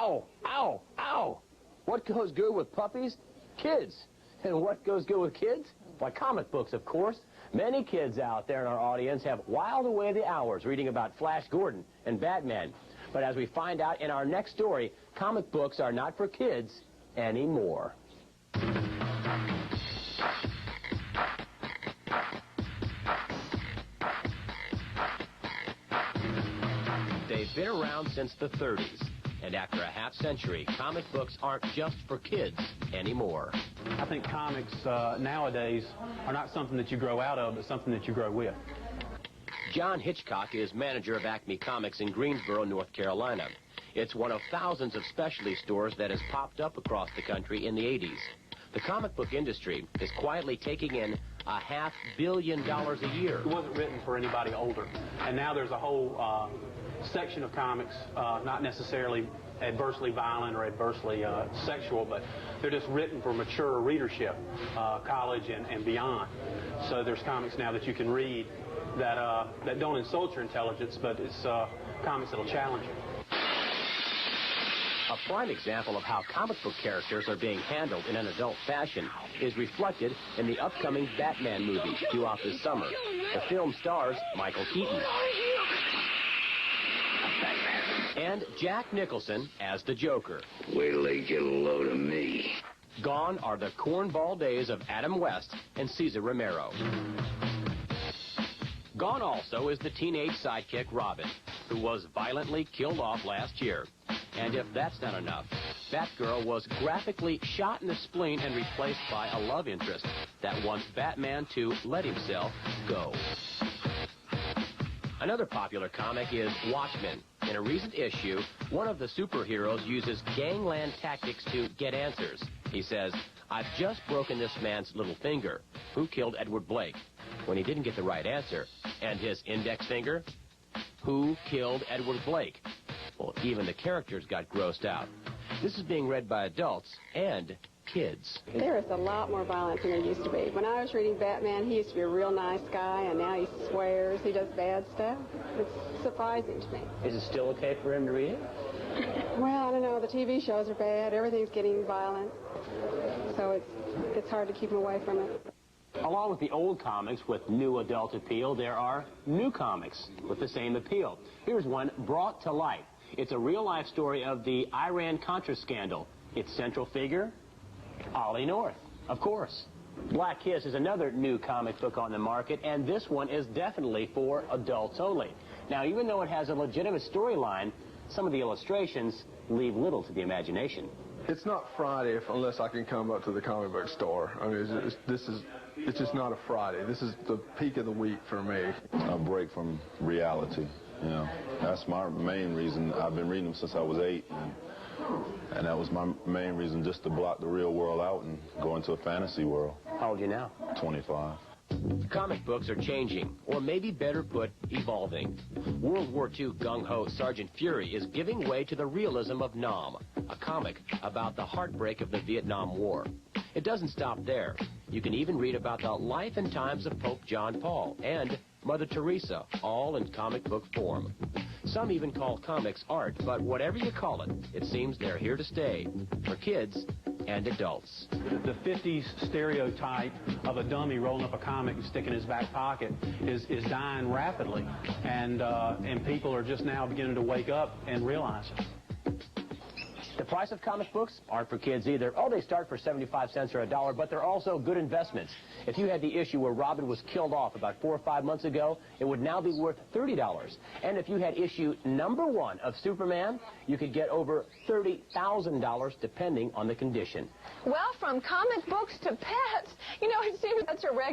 Ow, ow, ow. What goes good with puppies? Kids. And what goes good with kids? Why, comic books, of course. Many kids out there in our audience have whiled away the hours reading about Flash Gordon and Batman. But as we find out in our next story, comic books are not for kids anymore. They've been around since the 30s, and after a half-century, comic books aren't just for kids anymore. I think comics nowadays are not something that you grow out of, but something that you grow with. John Hitchcock is manager of Acme Comics in Greensboro, North Carolina. It's one of thousands of specialty stores that has popped up across the country in the 80s. The comic book industry is quietly taking in $500 million a year. It wasn't written for anybody older, and now there's a whole section of comics, not necessarily adversely violent or adversely sexual, but they're just written for mature readership, college and beyond. So there's comics now that you can read that don't insult your intelligence, but it's comics that'll challenge you. A prime example of how comic book characters are being handled in an adult fashion is reflected in the upcoming Batman movie due out this summer. The film stars Michael Keaton and Jack Nicholson as the Joker. Wait till they get a load of me. Gone are the cornball days of Adam West and Cesar Romero. Gone also is the teenage sidekick Robin, who was violently killed off last year. And if that's not enough, Batgirl was graphically shot in the spleen and replaced by a love interest that wants Batman to let himself go. Another popular comic is Watchmen. In a recent issue, one of the superheroes uses gangland tactics to get answers. He says, "I've just broken this man's little finger. Who killed Edward Blake?" When he didn't get the right answer. And his index finger? Who killed Edward Blake? Well, even the characters got grossed out. This is being read by adults and kids. There is a lot more violence than there used to be. When I was reading Batman, he used to be a real nice guy, and now he swears, he does bad stuff. It's surprising to me. Is it still okay for him to read it? Well, I don't know. The TV shows are bad. Everything's getting violent. So it's hard to keep him away from it. Along with the old comics with new adult appeal, there are new comics with the same appeal. Here's one, Brought to Life. It's a real-life story of the Iran-Contra scandal. Its central figure, Ollie North, of course. Black Kiss is another new comic book on the market, and this one is definitely for adults only. Now, even though it has a legitimate storyline, some of the illustrations leave little to the imagination. It's not Friday unless I can come up to the comic book store. I mean, it's just not a Friday. This is the peak of the week for me. A break from reality, you know. That's my main reason. I've been reading them since I was 8, and that was my main reason, just to block the real world out and go into a fantasy world. How old are you now? 25. Comic books are changing, or maybe better put, evolving. World War II gung-ho Sergeant Fury is giving way to the realism of Nam, a comic about the heartbreak of the Vietnam War. It doesn't stop there. You can even read about the life and times of Pope John Paul and Mother Teresa, all in comic book form. Some even call comics art, but whatever you call it, it seems they're here to stay, for kids and adults. The 50s stereotype of a dummy rolling up a comic and sticking in his back pocket is dying rapidly, and people are just now beginning to wake up and realize it. The price of comic books aren't for kids either. Oh, they start for 75 cents or $1, but they're also good investments. If you had the issue where Robin was killed off about 4 or 5 months ago, it would now be worth $30. And if you had issue #1 of Superman, you could get over $30,000 depending on the condition. Well, from comic books to pets, you know, it seems that's a regular